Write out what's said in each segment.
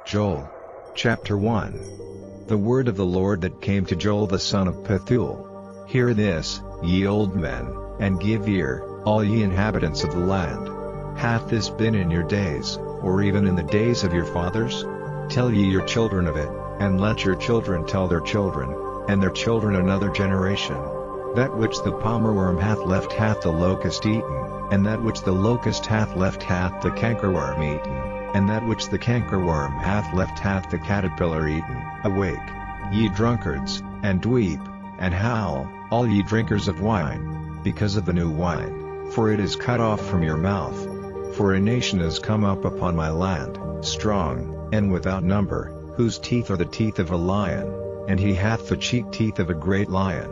Joel. Chapter 1. The word of the Lord that came to Joel the son of Pethuel. Hear this, ye old men, and give ear, all ye inhabitants of the land. Hath this been in your days, or even in the days of your fathers? Tell ye your children of it, and let your children tell their children, and their children another generation. That which the palmerworm hath left hath the locust eaten, and that which the locust hath left hath the cankerworm eaten, and that which the cankerworm hath left hath the caterpillar eaten. Awake, ye drunkards, and weep, and howl, all ye drinkers of wine, because of the new wine, for it is cut off from your mouth. For a nation is come up upon my land, strong, and without number, whose teeth are the teeth of a lion, and he hath the cheek teeth of a great lion.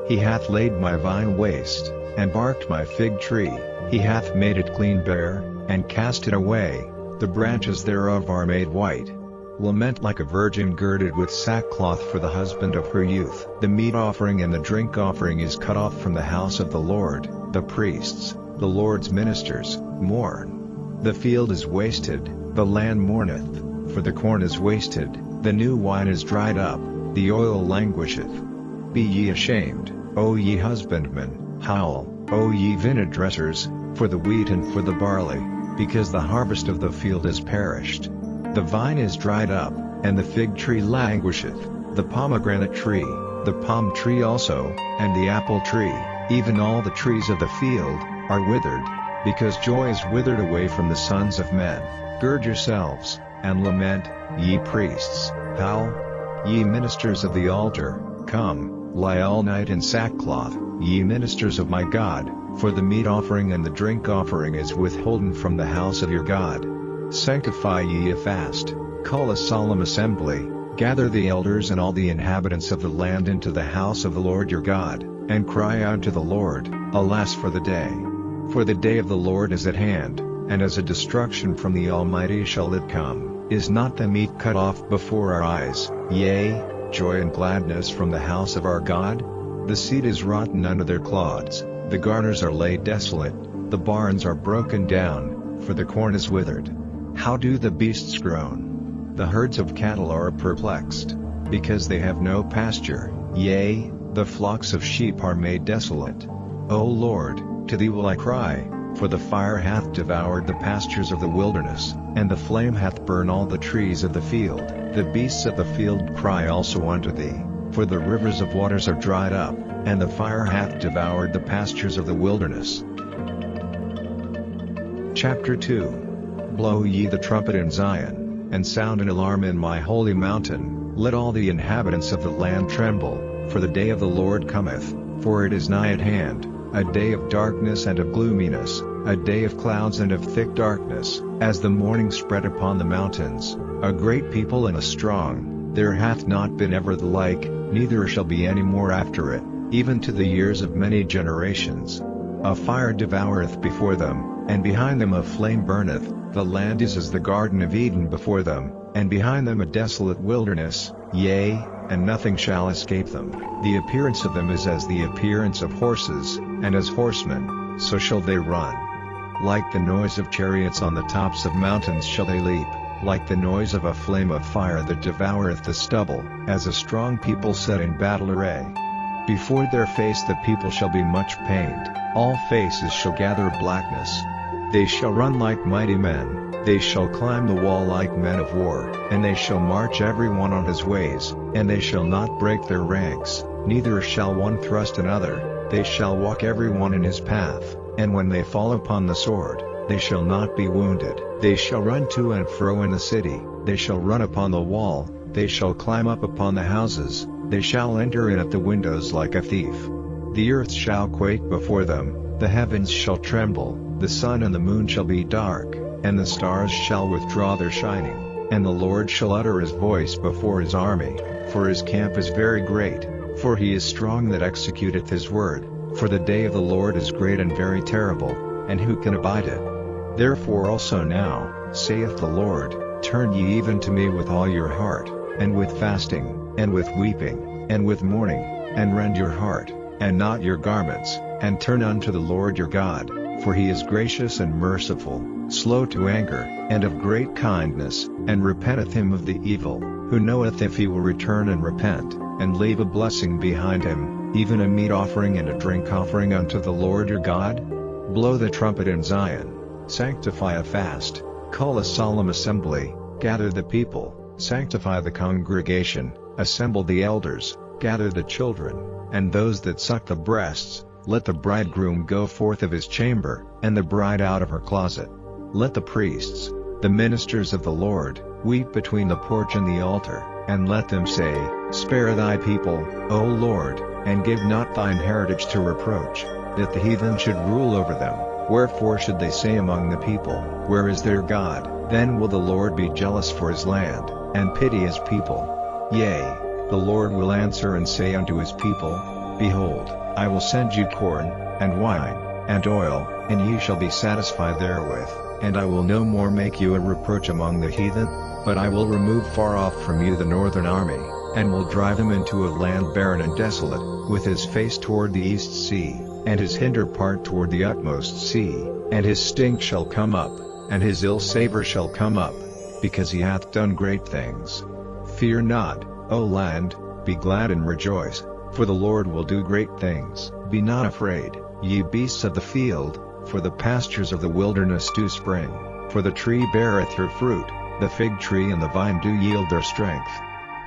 He hath laid my vine waste, and barked my fig tree, he hath made it clean bare, and cast it away, the branches thereof are made white. Lament like a virgin girded with sackcloth for the husband of her youth. The meat offering and the drink offering is cut off from the house of the Lord. The priests, the Lord's ministers, mourn. The field is wasted, the land mourneth, for the corn is wasted, the new wine is dried up, the oil languisheth. Be ye ashamed, O ye husbandmen, howl, O ye vineyard dressers, for the wheat and for the barley, because the harvest of the field is perished. The vine is dried up, and the fig tree languisheth, the pomegranate tree, the palm tree also, and the apple tree, even all the trees of the field, are withered, because joy is withered away from the sons of men. Gird yourselves, and lament, ye priests, howl, ye ministers of the altar, come, lie all night in sackcloth, ye ministers of my God, for the meat offering and the drink offering is withholden from the house of your God. Sanctify ye a fast, call a solemn assembly, gather the elders and all the inhabitants of the land into the house of the Lord your God, and cry out to the Lord, alas for the day! For the day of the Lord is at hand, and as a destruction from the Almighty shall it come. Is not the meat cut off before our eyes, yea, joy and gladness from the house of our God? The seed is rotten under their clods, the garners are laid desolate, the barns are broken down, for the corn is withered. How do the beasts groan? The herds of cattle are perplexed, because they have no pasture, yea, the flocks of sheep are made desolate. O Lord, to thee will I cry, for the fire hath devoured the pastures of the wilderness, and the flame hath burned all the trees of the field. The beasts of the field cry also unto thee, for the rivers of waters are dried up, and the fire hath devoured the pastures of the wilderness. Chapter 2. Blow ye the trumpet in Zion, and sound an alarm in my holy mountain. Let all the inhabitants of the land tremble, for the day of the Lord cometh, for it is nigh at hand, a day of darkness and of gloominess, a day of clouds and of thick darkness, as the morning spread upon the mountains, a great people and a strong, there hath not been ever the like, neither shall be any more after it, even to the years of many generations. A fire devoureth before them, and behind them a flame burneth. The land is as the Garden of Eden before them, and behind them a desolate wilderness, yea, and nothing shall escape them. The appearance of them is as the appearance of horses, and as horsemen, so shall they run. Like the noise of chariots on the tops of mountains shall they leap, like the noise of a flame of fire that devoureth the stubble, as a strong people set in battle array. Before their face the people shall be much pained, all faces shall gather blackness. They shall run like mighty men, they shall climb the wall like men of war, and they shall march every one on his ways, and they shall not break their ranks, neither shall one thrust another, they shall walk every one in his path, and when they fall upon the sword, they shall not be wounded. They shall run to and fro in the city, they shall run upon the wall, they shall climb up upon the houses, they shall enter in at the windows like a thief. The earth shall quake before them, the heavens shall tremble, the sun and the moon shall be dark, and the stars shall withdraw their shining, and the Lord shall utter his voice before his army, for his camp is very great, for he is strong that executeth his word, for the day of the Lord is great and very terrible, and who can abide it? Therefore also now, saith the Lord, turn ye even to me with all your heart, and with fasting, and with weeping, and with mourning, and rend your heart, and not your garments, and turn unto the Lord your God, for he is gracious and merciful, slow to anger, and of great kindness, and repenteth him of the evil, who knoweth if he will return and repent, and leave a blessing behind him, even a meat offering and a drink offering unto the Lord your God? Blow the trumpet in Zion, sanctify a fast, call a solemn assembly, gather the people, sanctify the congregation, assemble the elders, gather the children, and those that suck the breasts. Let the bridegroom go forth of his chamber, and the bride out of her closet. Let the priests, the ministers of the Lord, weep between the porch and the altar, and let them say, Spare thy people, O Lord, and give not thine heritage to reproach, that the heathen should rule over them. Wherefore should they say among the people, Where is their God? Then will the Lord be jealous for his land, and pity his people. Yea, the Lord will answer and say unto his people, Behold, I will send you corn, and wine, and oil, and ye shall be satisfied therewith, and I will no more make you a reproach among the heathen, but I will remove far off from you the northern army, and will drive him into a land barren and desolate, with his face toward the east sea, and his hinder part toward the utmost sea, and his stink shall come up, and his ill savour shall come up, because he hath done great things. Fear not, O land, be glad and rejoice, for the Lord will do great things. Be not afraid, ye beasts of the field, for the pastures of the wilderness do spring, for the tree beareth her fruit, the fig tree and the vine do yield their strength.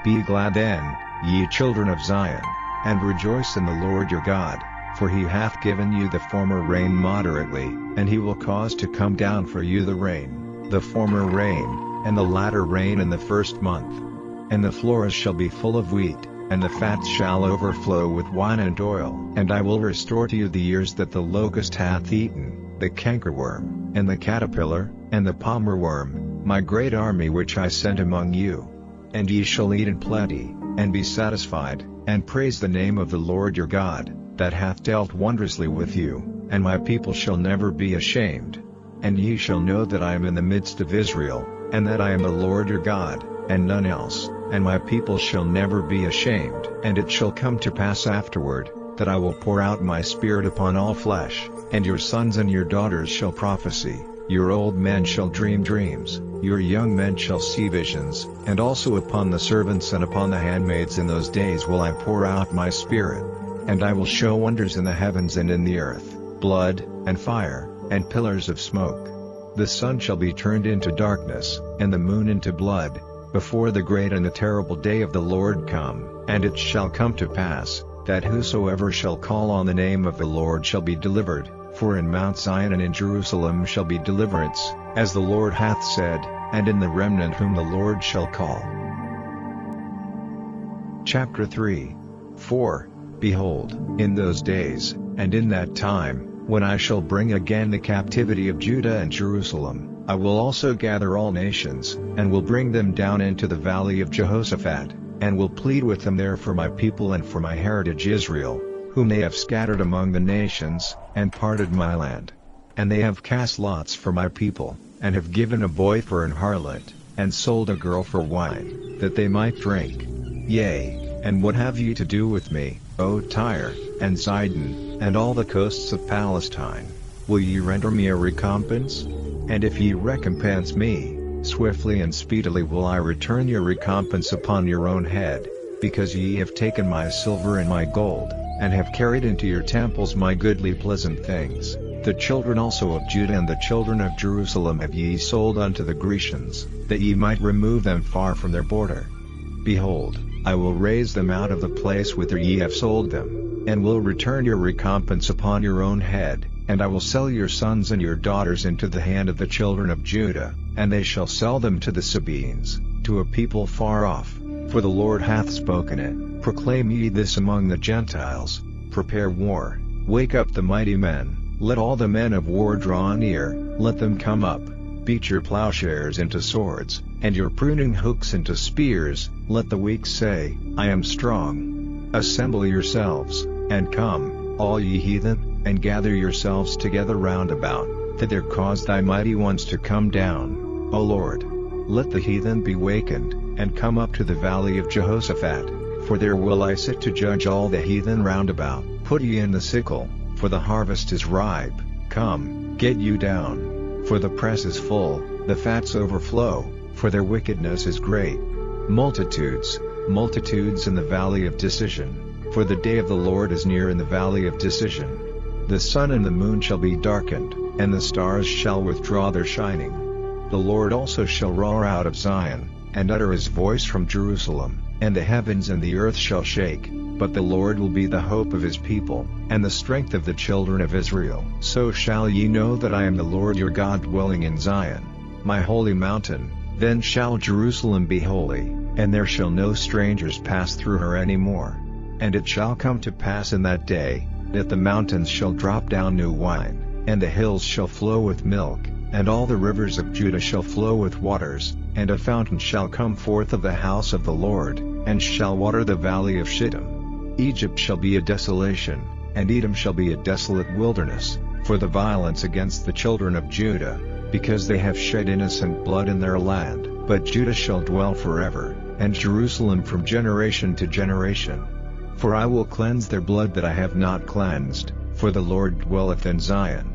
Be glad then, ye children of Zion, and rejoice in the Lord your God, for he hath given you the former rain moderately, and he will cause to come down for you the rain, the former rain, and the latter rain in the first month. And the floors shall be full of wheat, and the fats shall overflow with wine and oil. And I will restore to you the years that the locust hath eaten, the cankerworm, and the caterpillar, and the palmer worm, my great army which I sent among you. And ye shall eat in plenty, and be satisfied, and praise the name of the Lord your God, that hath dealt wondrously with you, and my people shall never be ashamed. And ye shall know that I am in the midst of Israel, and that I am the Lord your God, and none else, and my people shall never be ashamed. And it shall come to pass afterward, that I will pour out my spirit upon all flesh, and your sons and your daughters shall prophesy, your old men shall dream dreams, your young men shall see visions, and also upon the servants and upon the handmaids in those days will I pour out my spirit. And I will show wonders in the heavens and in the earth, blood, and fire, and pillars of smoke. The sun shall be turned into darkness, and the moon into blood, before the great and the terrible day of the Lord come. And it shall come to pass, that whosoever shall call on the name of the Lord shall be delivered, for in Mount Zion and in Jerusalem shall be deliverance, as the Lord hath said, and in the remnant whom the Lord shall call. Chapter 3. For, behold, in those days, and in that time, when I shall bring again the captivity of Judah and Jerusalem, I will also gather all nations, and will bring them down into the valley of Jehoshaphat, and will plead with them there for my people and for my heritage Israel, whom they have scattered among the nations, and parted my land. And they have cast lots for my people, and have given a boy for an harlot, and sold a girl for wine, that they might drink. Yea, and what have ye to do with me, O Tyre, and Zidon, and all the coasts of Palestine? Will ye render me a recompense? And if ye recompense me, swiftly and speedily will I return your recompense upon your own head, because ye have taken my silver and my gold, and have carried into your temples my goodly pleasant things. The children also of Judah and the children of Jerusalem have ye sold unto the Grecians, that ye might remove them far from their border. Behold, I will raise them out of the place whither ye have sold them, and will return your recompense upon your own head. And I will sell your sons and your daughters into the hand of the children of Judah, and they shall sell them to the Sabeans, to a people far off, for the Lord hath spoken it. Proclaim ye this among the Gentiles, prepare war, wake up the mighty men, let all the men of war draw near, let them come up, beat your plowshares into swords, and your pruning hooks into spears, let the weak say, I am strong. Assemble yourselves, and come, all ye heathen, and gather yourselves together round about, that there cause thy mighty ones to come down, O Lord. Let the heathen be wakened, and come up to the valley of Jehoshaphat, for there will I sit to judge all the heathen round about. Put ye in the sickle, for the harvest is ripe, come, get you down. For the press is full, the fats overflow, for their wickedness is great. Multitudes, multitudes in the valley of decision, for the day of the Lord is near in the valley of decision. The sun and the moon shall be darkened, and the stars shall withdraw their shining. The Lord also shall roar out of Zion, and utter his voice from Jerusalem, and the heavens and the earth shall shake, but the Lord will be the hope of his people, and the strength of the children of Israel. So shall ye know that I am the Lord your God dwelling in Zion, my holy mountain. Then shall Jerusalem be holy, and there shall no strangers pass through her any more. And it shall come to pass in that day, that the mountains shall drop down new wine, and the hills shall flow with milk, and all the rivers of Judah shall flow with waters, and a fountain shall come forth of the house of the Lord, and shall water the valley of Shittim. Egypt shall be a desolation, and Edom shall be a desolate wilderness, for the violence against the children of Judah, because they have shed innocent blood in their land. But Judah shall dwell forever, and Jerusalem from generation to generation. For I will cleanse their blood that I have not cleansed, for the Lord dwelleth in Zion.